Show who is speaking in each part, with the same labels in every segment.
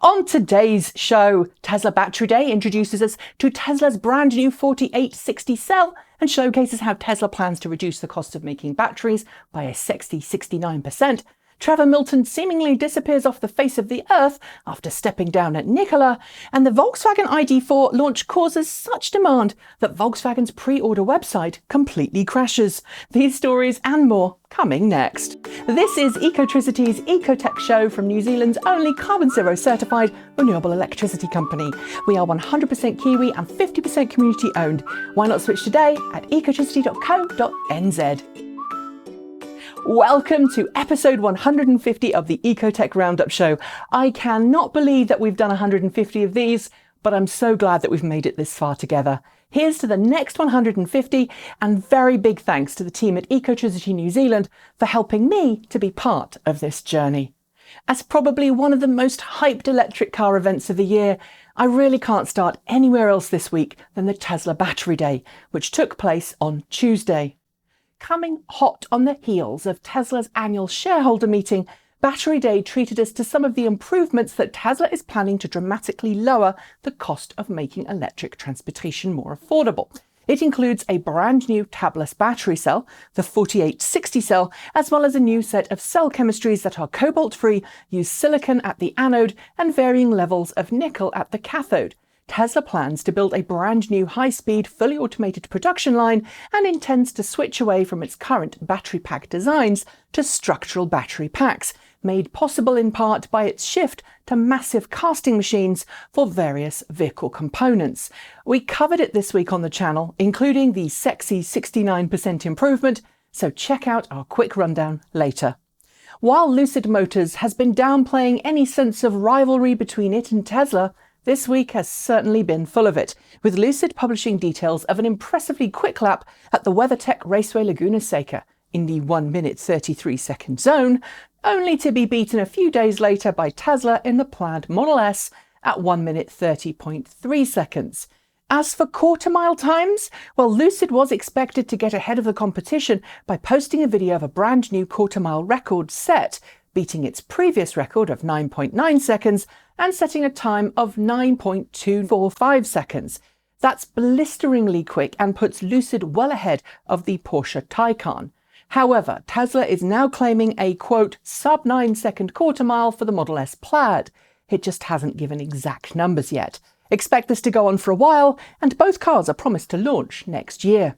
Speaker 1: On today's show, Tesla Battery Day introduces us to Tesla's brand new 4860 cell and showcases how Tesla plans to reduce the cost of making batteries by a sexy 69%. Trevor Milton seemingly disappears off the face of the earth after stepping down at Nikola, and the Volkswagen ID4 launch causes such demand that Volkswagen's pre-order website completely crashes. These stories and more coming next. This is Ecotricity's ecoTEC show from New Zealand's only carbon zero certified renewable electricity company. We are 100% Kiwi and 50% community owned. Why not switch today at ecotricity.co.nz. Welcome to episode 150 of the ecoTEC Roundup Show. I cannot believe that we've done 150 of these, but I'm so glad that we've made it this far together. Here's to the next 150, and very big thanks to the team at Ecotricity New Zealand for helping me to be part of this journey. As probably one of the most hyped electric car events of the year, I really can't start anywhere else this week than the Tesla Battery Day, which took place on Tuesday. Coming hot on the heels of Tesla's annual shareholder meeting, Battery Day treated us to some of the improvements that Tesla is planning to dramatically lower the cost of making electric transportation more affordable. It includes a brand new tabless battery cell, the 4860 cell, as well as a new set of cell chemistries that are cobalt-free, use silicon at the anode, and varying levels of nickel at the cathode. Tesla plans to build a brand new high-speed, fully automated production line and intends to switch away from its current battery pack designs to structural battery packs, made possible in part by its shift to massive casting machines for various vehicle components. We covered it this week on the channel, including the sexy 69% improvement, so check out our quick rundown later. While Lucid Motors has been downplaying any sense of rivalry between it and Tesla, this week has certainly been full of it, with Lucid publishing details of an impressively quick lap at the WeatherTech Raceway Laguna Seca in the 1 minute 33 second zone, only to be beaten a few days later by Tesla in the planned Model S at 1 minute 30.3 seconds. As for quarter-mile times, well, Lucid was expected to get ahead of the competition by posting a video of a brand new quarter-mile record set, beating its previous record of 9.9 seconds and setting a time of 9.245 seconds. That's blisteringly quick and puts Lucid well ahead of the Porsche Taycan. However, Tesla is now claiming a, quote, sub-9 second quarter mile for the Model S Plaid. It just hasn't given exact numbers yet. Expect this to go on for a while, and both cars are promised to launch next year.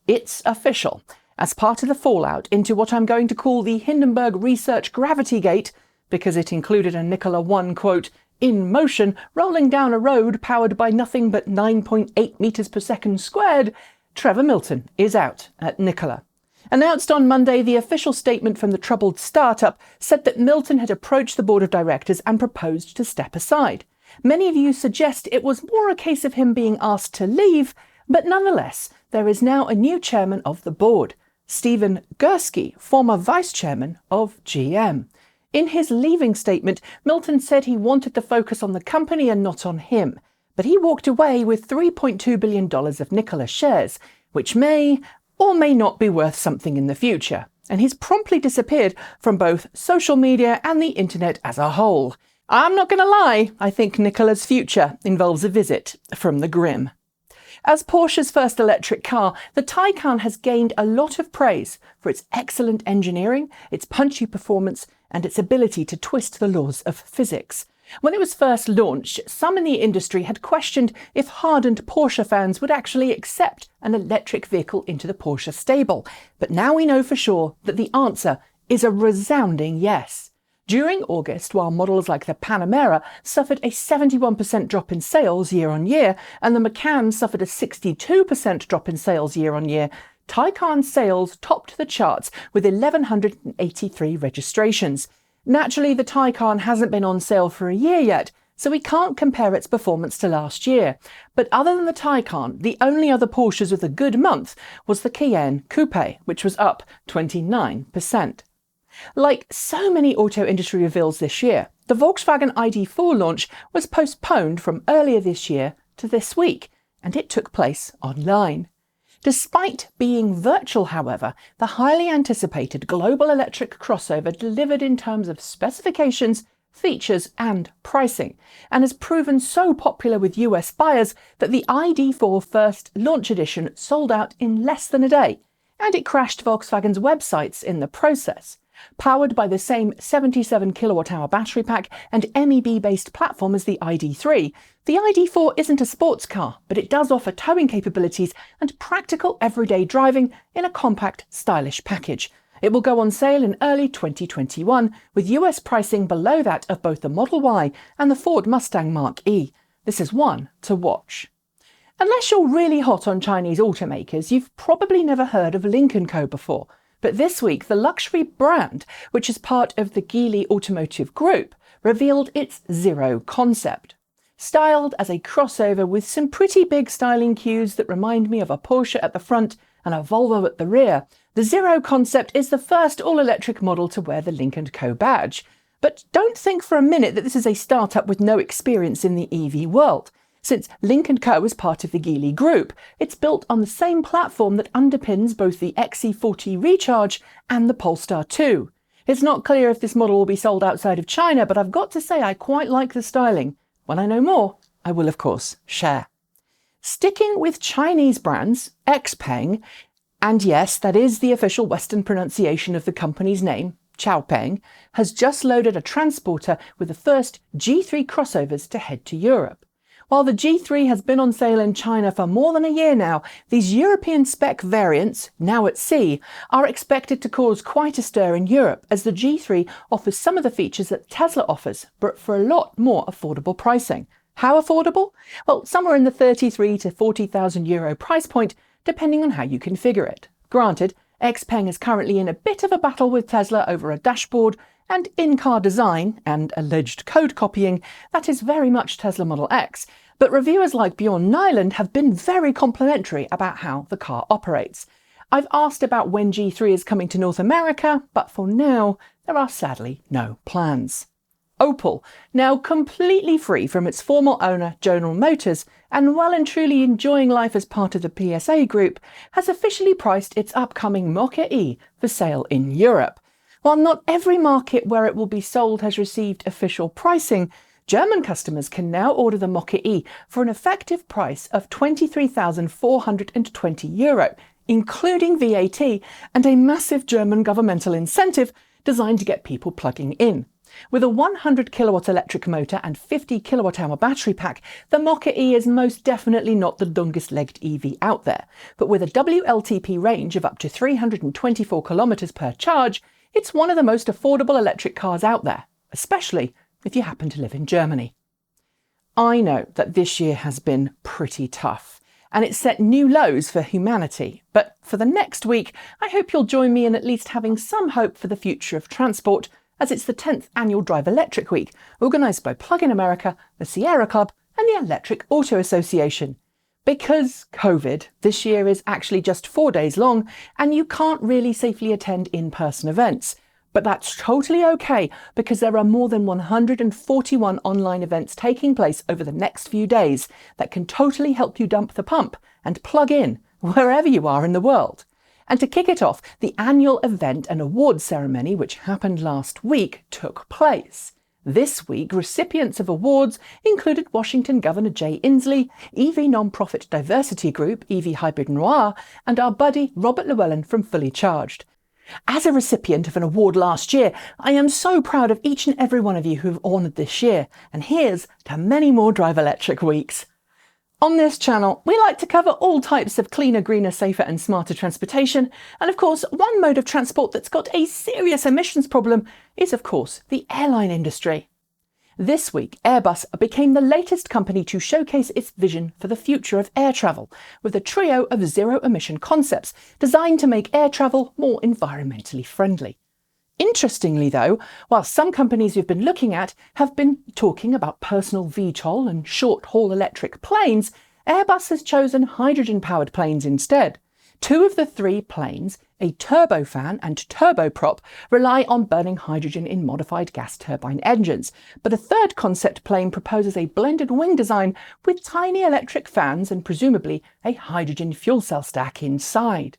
Speaker 1: It's official. As part of the fallout into what I'm going to call the Hindenburg Research Gravity Gate, because it included a Nikola 1, quote, in motion, rolling down a road powered by nothing but 9.8 meters per second squared, Trevor Milton is out at Nikola. Announced on Monday, the official statement from the troubled startup said that Milton had approached the board of directors and proposed to step aside. Many of you suggest it was more a case of him being asked to leave, but nonetheless, there is now a new chairman of the board, Stephen Gursky, former vice chairman of GM. In his leaving statement, Milton said he wanted to focus on the company and not on him, but he walked away with $3.2 billion of Nikola shares, which may or may not be worth something in the future, and he's promptly disappeared from both social media and the internet as a whole. I'm not going to lie, I think Nikola's future involves a visit from the Grim. As Porsche's first electric car, the Taycan has gained a lot of praise for its excellent engineering, its punchy performance, and its ability to twist the laws of physics. When it was first launched, some in the industry had questioned if hardened Porsche fans would actually accept an electric vehicle into the Porsche stable, but now we know for sure that the answer is a resounding yes. During August, while models like the Panamera suffered a 71% drop in sales year-on-year, and the Macan suffered a 62% drop in sales year-on-year, Taycan sales topped the charts with 1,183 registrations. Naturally, the Taycan hasn't been on sale for a year yet, so we can't compare its performance to last year. But other than the Taycan, the only other Porsches with a good month was the Cayenne Coupe, which was up 29%. Like so many auto industry reveals this year, the Volkswagen ID4 launch was postponed from earlier this year to this week, and it took place online. Despite being virtual, however, the highly anticipated global electric crossover delivered in terms of specifications, features and pricing, and has proven so popular with US buyers that the ID4 first launch edition sold out in less than a day, and it crashed Volkswagen's websites in the process. Powered by the same 77 kWh battery pack and MEB-based platform as the ID3, the ID4 isn't a sports car, but it does offer towing capabilities and practical everyday driving in a compact, stylish package. It will go on sale in early 2021, with US pricing below that of both the Model Y and the Ford Mustang Mach E. This is one to watch. Unless you're really hot on Chinese automakers, you've probably never heard of Lynk Co before. But this week, the luxury brand, which is part of the Geely Automotive Group, revealed its Zero concept. Styled as a crossover with some pretty big styling cues that remind me of a Porsche at the front and a Volvo at the rear, the Zero concept is the first all-electric model to wear the Lynk Co badge. But don't think for a minute that this is a startup with no experience in the EV world. Since Lynk Co is part of the Geely Group, it's built on the same platform that underpins both the XC40 Recharge and the Polestar 2. It's not clear if this model will be sold outside of China, but I've got to say I quite like the styling. When I know more, I will of course share. Sticking with Chinese brands, Xpeng, and yes, that is the official Western pronunciation of the company's name, Xpeng, has just loaded a transporter with the first G3 crossovers to head to Europe. While the G3 has been on sale in China for more than a year now, these European spec variants, now at sea, are expected to cause quite a stir in Europe, as the G3 offers some of the features that Tesla offers, but for a lot more affordable pricing. How affordable? Well, somewhere in the 33 to 40,000 euro price point, depending on how you configure it. Granted, Xpeng is currently in a bit of a battle with Tesla over a dashboard and in-car design and alleged code copying that is very much Tesla Model X, but reviewers like Bjorn Nyland have been very complimentary about how the car operates. I've asked about when G3 is coming to North America, but for now, there are sadly no plans. Opel, now completely free from its former owner General Motors and well and truly enjoying life as part of the PSA group, has officially priced its upcoming Mokka E for sale in Europe. While not every market where it will be sold has received official pricing, German customers can now order the Mokka E for an effective price of €23,420, including VAT and a massive German governmental incentive designed to get people plugging in. With a 100 kilowatt electric motor and 50 kilowatt hour battery pack, the Mokka E is most definitely not the longest-legged EV out there, but with a WLTP range of up to 324 kilometers per charge, it's one of the most affordable electric cars out there, especially if you happen to live in Germany. I know that this year has been pretty tough, and it's set new lows for humanity, but for the next week, I hope you'll join me in at least having some hope for the future of transport, as it's the 10th annual Drive Electric Week, organised by Plug-in America, the Sierra Club and the Electric Auto Association. Because COVID this year is actually just 4 days long and you can't really safely attend in-person events. But that's totally okay, because there are more than 141 online events taking place over the next few days that can totally help you dump the pump and plug in wherever you are in the world. And to kick it off, the annual event and awards ceremony, which happened last week, took place. This week, recipients of awards included Washington Governor Jay Inslee, EV non-profit diversity group EV Hybrid Noir, and our buddy Robert Llewellyn from Fully Charged. As a recipient of an award last year, I am so proud of each and every one of you who've honoured this year, and here's to many more Drive Electric weeks. On this channel, we like to cover all types of cleaner, greener, safer and smarter transportation, and of course, one mode of transport that's got a serious emissions problem is of course the airline industry. This week, Airbus became the latest company to showcase its vision for the future of air travel, with a trio of zero-emission concepts designed to make air travel more environmentally friendly. Interestingly though, while some companies we've been looking at have been talking about personal VTOL and short-haul electric planes, Airbus has chosen hydrogen-powered planes instead. Two of the three planes, a turbofan and turboprop, rely on burning hydrogen in modified gas turbine engines, but a third concept plane proposes a blended wing design with tiny electric fans and presumably a hydrogen fuel cell stack inside.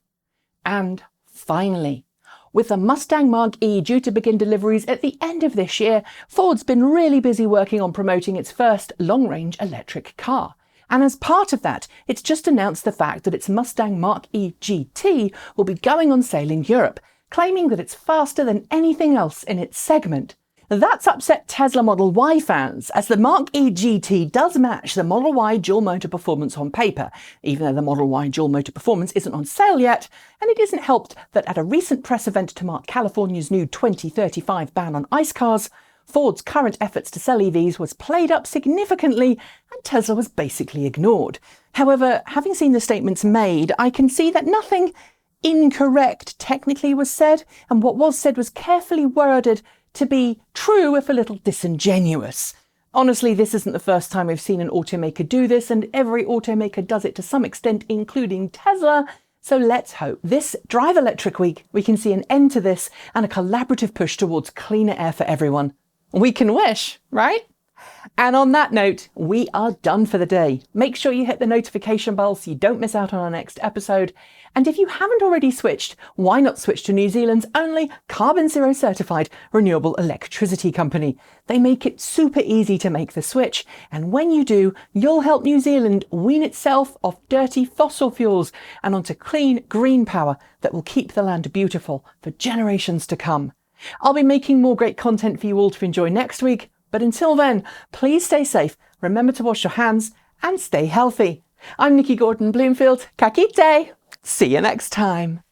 Speaker 1: And finally, With the Mustang Mach E due to begin deliveries at the end of this year, Ford's been really busy working on promoting its first long-range electric car. And as part of that, it's just announced the fact that its Mustang Mach E GT will be going on sale in Europe, claiming that it's faster than anything else in its segment. That's upset Tesla Model Y fans, as the Mach E GT does match the Model Y dual motor performance on paper, even though the Model Y dual motor performance isn't on sale yet, and it isn't helped that at a recent press event to mark California's new 2035 ban on ICE cars, Ford's current efforts to sell EVs was played up significantly and Tesla was basically ignored. However, having seen the statements made, I can see that nothing incorrect technically was said, and what was said was carefully worded to be true if a little disingenuous. Honestly, this isn't the first time we've seen an automaker do this, and every automaker does it to some extent, including Tesla. So let's hope this Drive Electric Week we can see an end to this and a collaborative push towards cleaner air for everyone. We can wish, right? And on that note, we are done for the day. Make sure you hit the notification bell so you don't miss out on our next episode. And if you haven't already switched, why not switch to New Zealand's only carbon zero certified renewable electricity company? They make it super easy to make the switch. And when you do, you'll help New Zealand wean itself off dirty fossil fuels and onto clean green power that will keep the land beautiful for generations to come. I'll be making more great content for you all to enjoy next week. But until then, please stay safe, remember to wash your hands, and stay healthy. I'm Nikki Gordon Bloomfield. Ka kite! See you next time.